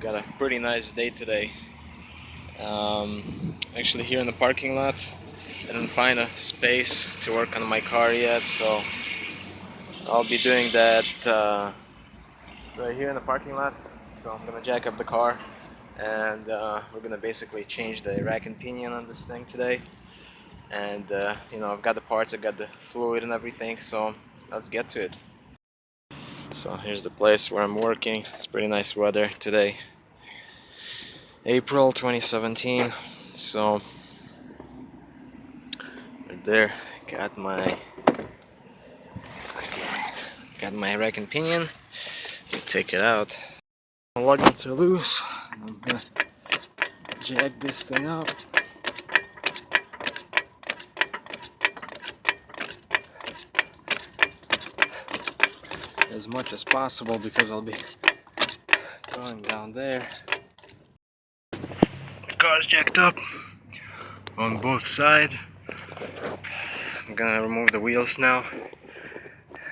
Got a pretty nice day today. Actually here in the parking lot, I didn't find a space to work on my car yet, so I'll be doing that right here in the parking lot. So I'm gonna jack up the car and we're gonna basically change the rack and pinion on this thing today. And you know, I've got the parts, I've got the fluid and everything, so let's get to it. So here's the place where I'm working. It's pretty nice weather today, April 2017. So right there, got my rack and pinion. Let's take it out. Luggage are loose. I'm gonna jack this thing up. As much as possible because I'll be going down there. The car's jacked up on both sides. I'm gonna remove the wheels now.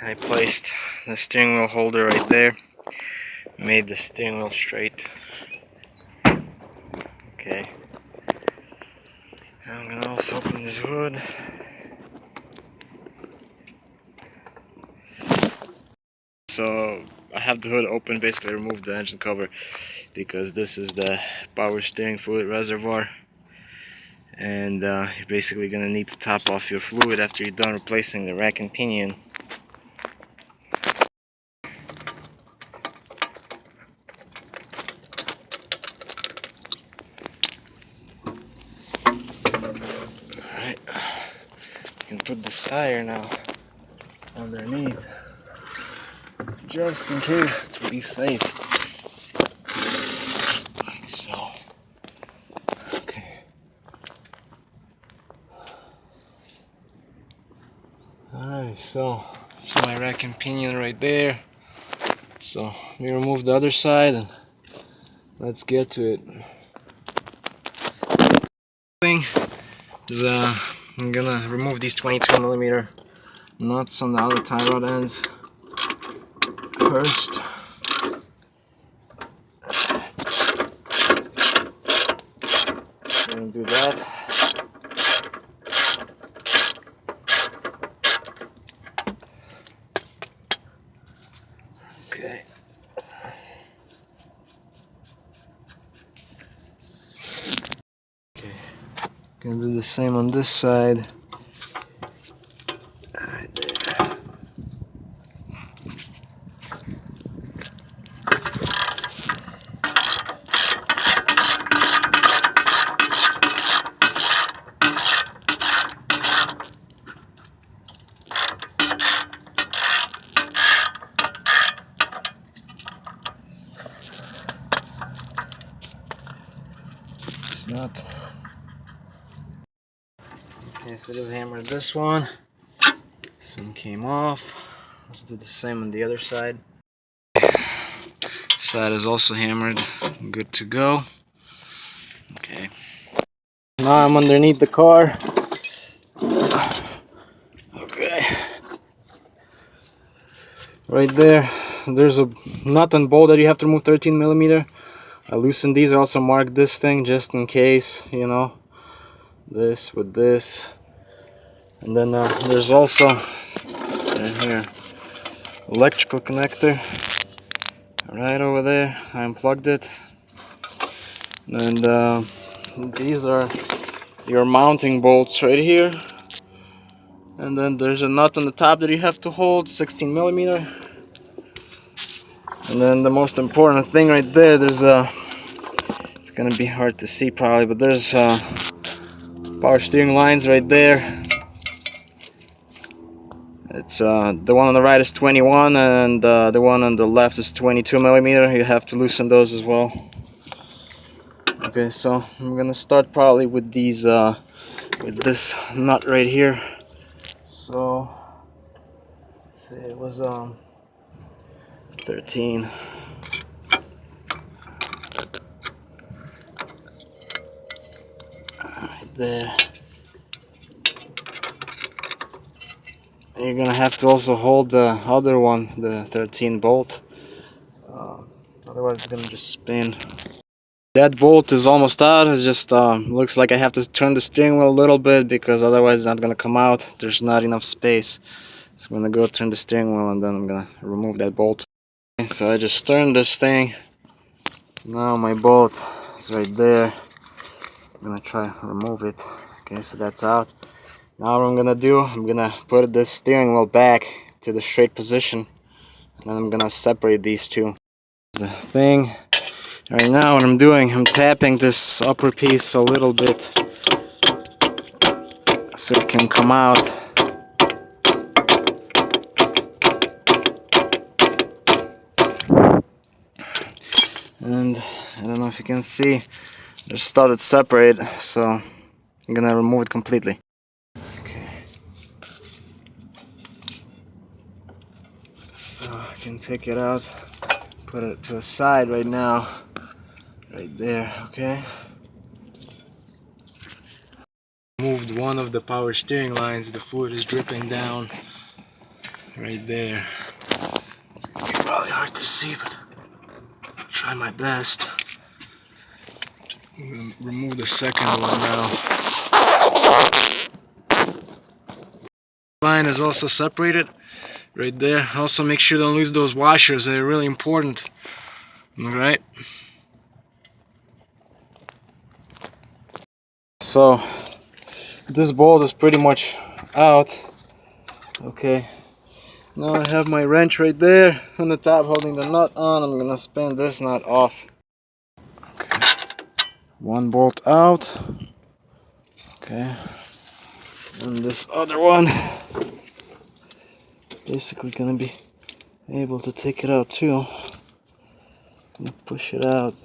I placed the steering wheel holder right there. Made the steering wheel straight. Okay. I'm gonna also open this hood. So I have the hood open, basically removed the engine cover because this is the power steering fluid reservoir, and you're basically gonna need to top off your fluid after you're done replacing the rack and pinion. Alright, you can put this tire now underneath just in case, to be safe. Like so. Okay. Alright, so it's my rack and pinion right there. So let me remove the other side and let's get to it. Thing is I'm gonna remove these 22mm nuts on the other tie rod ends first. I'm gonna do that. Okay. Okay. Gonna do the same on this side. Right there. It's not. Okay, so just hammered this one. This one came off. Let's do the same on the other side. Side is also hammered. Good to go. Okay. Now I'm underneath the car. Okay. Right there, there's a nut and bolt that you have to remove, 13mm. I loosened these. I also marked this thing just in case, you know, this with this. And then there's also right here electrical connector right over there. I unplugged it. And these are your mounting bolts right here. And then there's a nut on the top that you have to hold, 16mm. And then the most important thing right there, there's a, it's gonna be hard to see probably, but there's power steering lines right there. It's the one on the right is 21 and the one on the left is 22mm. You have to loosen those as well. Okay, so I'm gonna start probably with these with this nut right here. So let's see, it was 13. Right there. You're gonna have to also hold the other one, the 13 bolt. otherwise it's gonna just spin. That bolt is almost out. It just looks like I have to turn the steering wheel a little bit because otherwise it's not gonna come out. There's not enough space. So I'm gonna go turn the steering wheel and then I'm gonna remove that bolt. Okay, so I just turned this thing. Now my bolt is right there. I'm gonna try to remove it. Okay, so that's out. Now what I'm gonna do, I'm gonna put this steering wheel back to the straight position. And then I'm gonna separate these two. The thing. Right now what I'm doing, I'm tapping this upper piece a little bit so it can come out. And I don't know if you can see, they started separate, so I'm gonna remove it completely. Okay. So I can take it out, put it to the side right now. Right there, okay. Moved one of the power steering lines, the fluid is dripping down right there. It's gonna be probably hard to see, but I'll try my best. I'm gonna remove the second one now. Line is also separated right there. Also make sure you don't lose those washers, they're really important. Alright. So this bolt is pretty much out. Okay. Now I have my wrench right there on the top holding the nut on. I'm gonna spin this nut off. Okay. One bolt out. Okay. And this other one basically gonna be able to take it out too. Gonna push it out.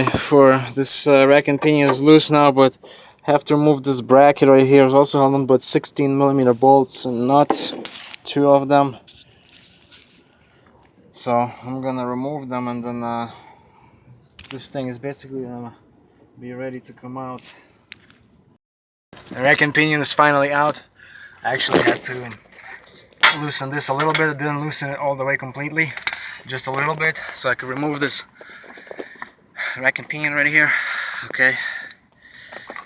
For this rack and pinion is loose now, but have to remove this bracket right here. It's also held on but 16mm bolts and nuts, two of them. So I'm gonna remove them and then this thing is basically gonna be ready to come out. The rack and pinion is finally out. I actually had to loosen this a little bit. I didn't loosen it all the way completely, just a little bit, so I could remove this rack and pinion right here. Okay,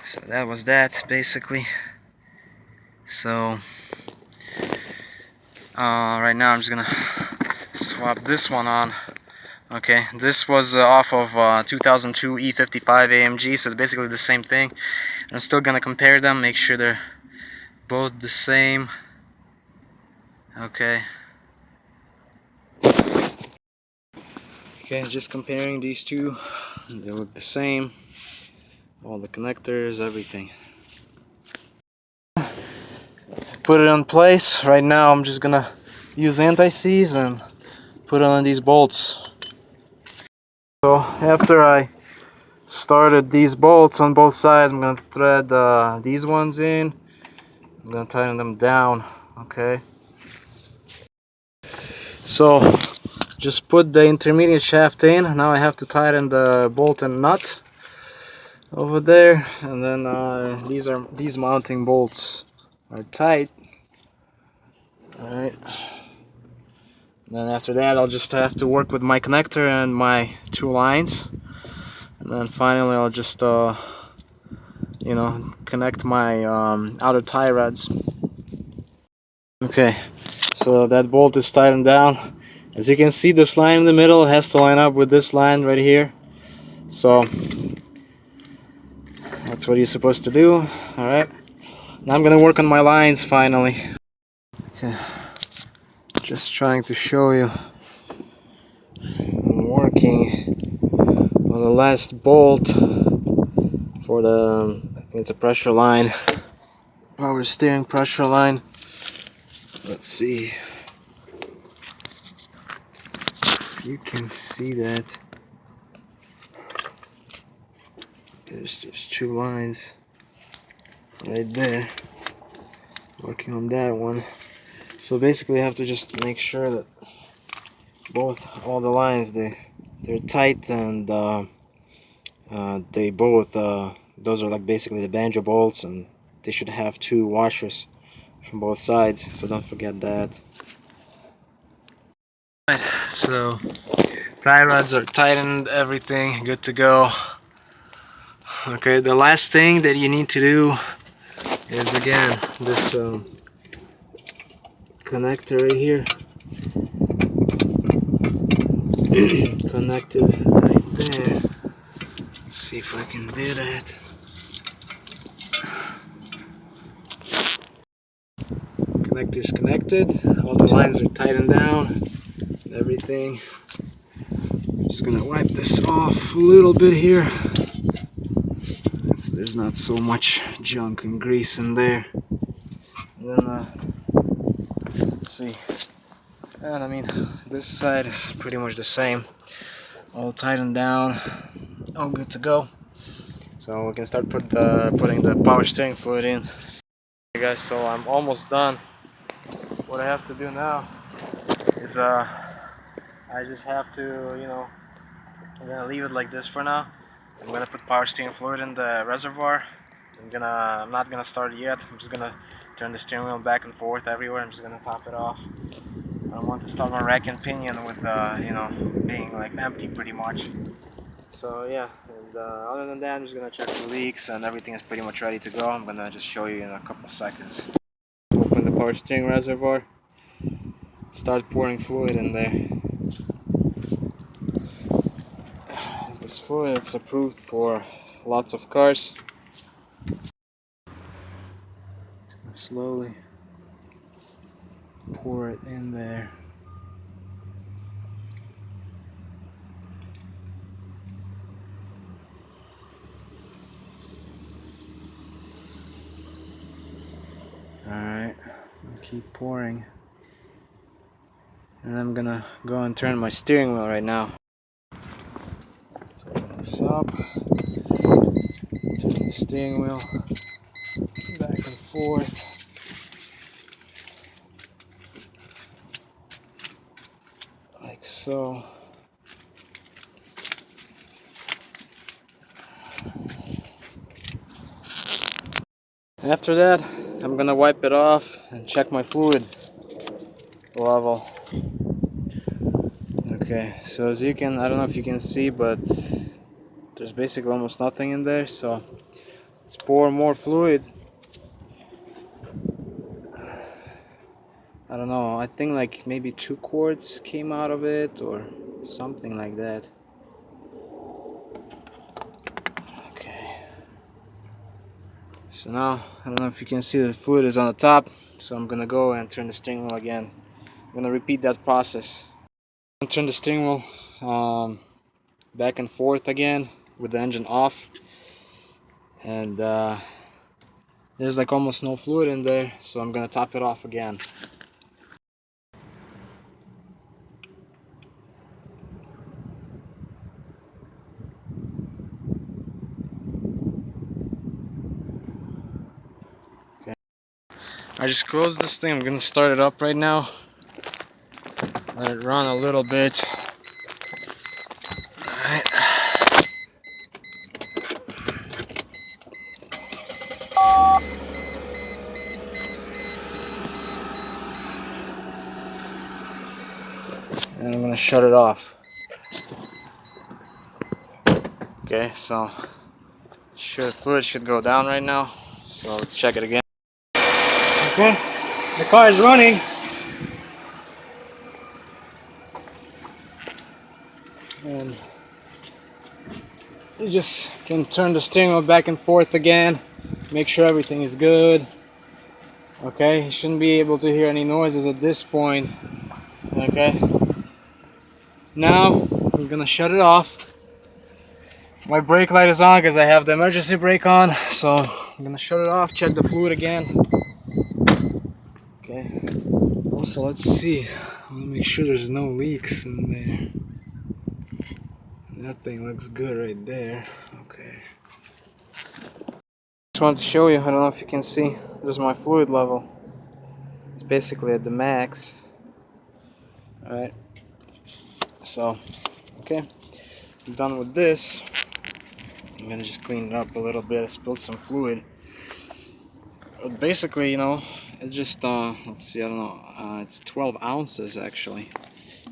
so that was that basically. So right now I'm just gonna swap this one on. Okay, this was off of 2002 E55 AMG, so it's basically the same thing. I'm still gonna compare them, make sure they're both the same. Okay. Okay, just comparing these two. They look the same. All the connectors, everything. Put it in place. Right now I'm just gonna use anti-seize and put it on these bolts. So after I started these bolts on both sides, I'm gonna thread these ones in. I'm gonna tighten them down. Okay. So just put the intermediate shaft in. Now I have to tighten the bolt and nut over there, and then these mounting bolts are tight. All right. And then after that, I'll just have to work with my connector and my two lines, and then finally I'll just you know, connect my outer tie rods. Okay, so that bolt is tightened down. As you can see, this line in the middle has to line up with this line right here. So that's what you're supposed to do. Alright, now I'm gonna work on my lines finally. Okay, just trying to show you. I'm working on the last bolt for the, I think it's a pressure line, power steering pressure line. Let's see if you can see that. There's just two lines right there. Working on that one. So basically I have to just make sure that all the lines they're tight, and they both those are like basically the banjo bolts, and they should have two washers from both sides, so don't forget that. So tie rods are tightened, everything good to go. Okay, the last thing that you need to do is again this connector right here. Connected right there. Let's see if I can do that. Connector's connected. All the lines are tightened down. Everything. I'm just gonna wipe this off a little bit here. There's not so much junk and grease in there. And then let's see. And I mean, this side is pretty much the same. All tightened down. All good to go. So we can start putting the power steering fluid in. Okay guys, so I'm almost done. What I have to do now is I just have to, I'm gonna leave it like this for now. I'm gonna put power steering fluid in the reservoir. I'm not gonna start it yet. I'm just gonna turn the steering wheel back and forth everywhere. I'm just gonna top it off. I want to start my rack and pinion with being like empty pretty much. So yeah, and other than that, I'm just gonna check the leaks and everything is pretty much ready to go. I'm gonna just show you in a couple seconds. Open the power steering reservoir. Start pouring fluid in there. This fluid is approved for lots of cars. Just gonna slowly pour it in there. Alright, keep pouring. And I'm gonna go and turn my steering wheel right now. So open this up, turn the steering wheel back and forth. Like so. After that, I'm gonna wipe it off and check my fluid level. Okay, so as you can, I don't know if you can see, but there's basically almost nothing in there, so let's pour more fluid. I don't know, I think like maybe 2 quarts came out of it or something like that. Okay. So now, I don't know if you can see the fluid is on the top, so I'm gonna go and turn the steering wheel again. I'm gonna repeat that process. I'm gonna turn the steering wheel back and forth again with the engine off. And there's like almost no fluid in there, so I'm gonna top it off again. Okay. I just closed this thing. I'm gonna start it up right now. Let it run a little bit. Alright. And I'm gonna shut it off. Okay, so fluid should go down right now. So let's check it again. Okay, the car is running. And you just can turn the steering wheel back and forth again. Make sure everything is good. Okay, you shouldn't be able to hear any noises at this point. Okay. Now I'm gonna shut it off. My brake light is on because I have the emergency brake on, so I'm gonna shut it off, check the fluid again. Okay. Also, let's see. I want to make sure there's no leaks in there. That thing looks good right there. Okay. Just wanted to show you. I don't know if you can see. There's my fluid level. It's basically at the max. Alright. So, okay. I'm done with this. I'm gonna just clean it up a little bit. I spilled some fluid. But basically, it just let's see, I don't know, it's 12 ounces actually.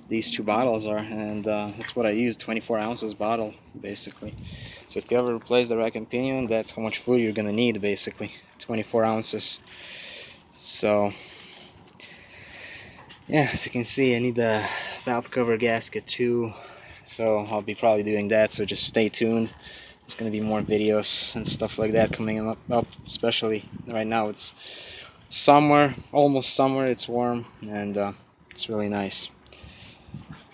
these two bottles are, and that's what I use, 24 ounces bottle basically. So if you ever replace the rack and pinion, that's how much fluid you're gonna need basically, 24 ounces. So yeah, as you can see, I need the valve cover gasket too, so I'll be probably doing that, so just stay tuned. There's gonna be more videos and stuff like that coming up, especially right now. It's summer, almost summer, it's warm, and it's really nice.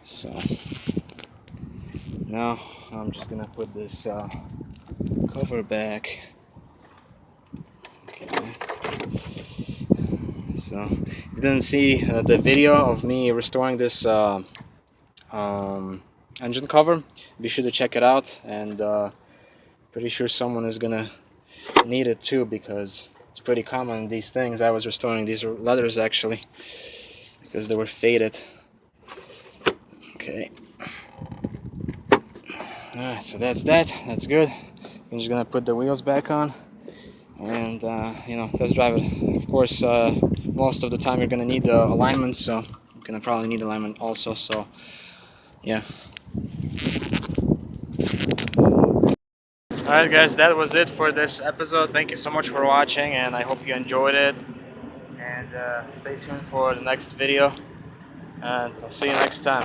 So now I'm just gonna put this cover back. Okay. So if you didn't see the video of me restoring this engine cover, be sure to check it out, and pretty sure someone is gonna need it too, because it's pretty common, these things. I was restoring these leathers actually because they were faded. Okay. Alright, so that's good. I'm just gonna put the wheels back on and you know, test drive it. Of course, most of the time you're gonna need the alignment, so you're gonna probably need alignment also, so yeah. Alright guys, that was it for this episode. Thank you so much for watching, and I hope you enjoyed it, and stay tuned for the next video, and I'll see you next time.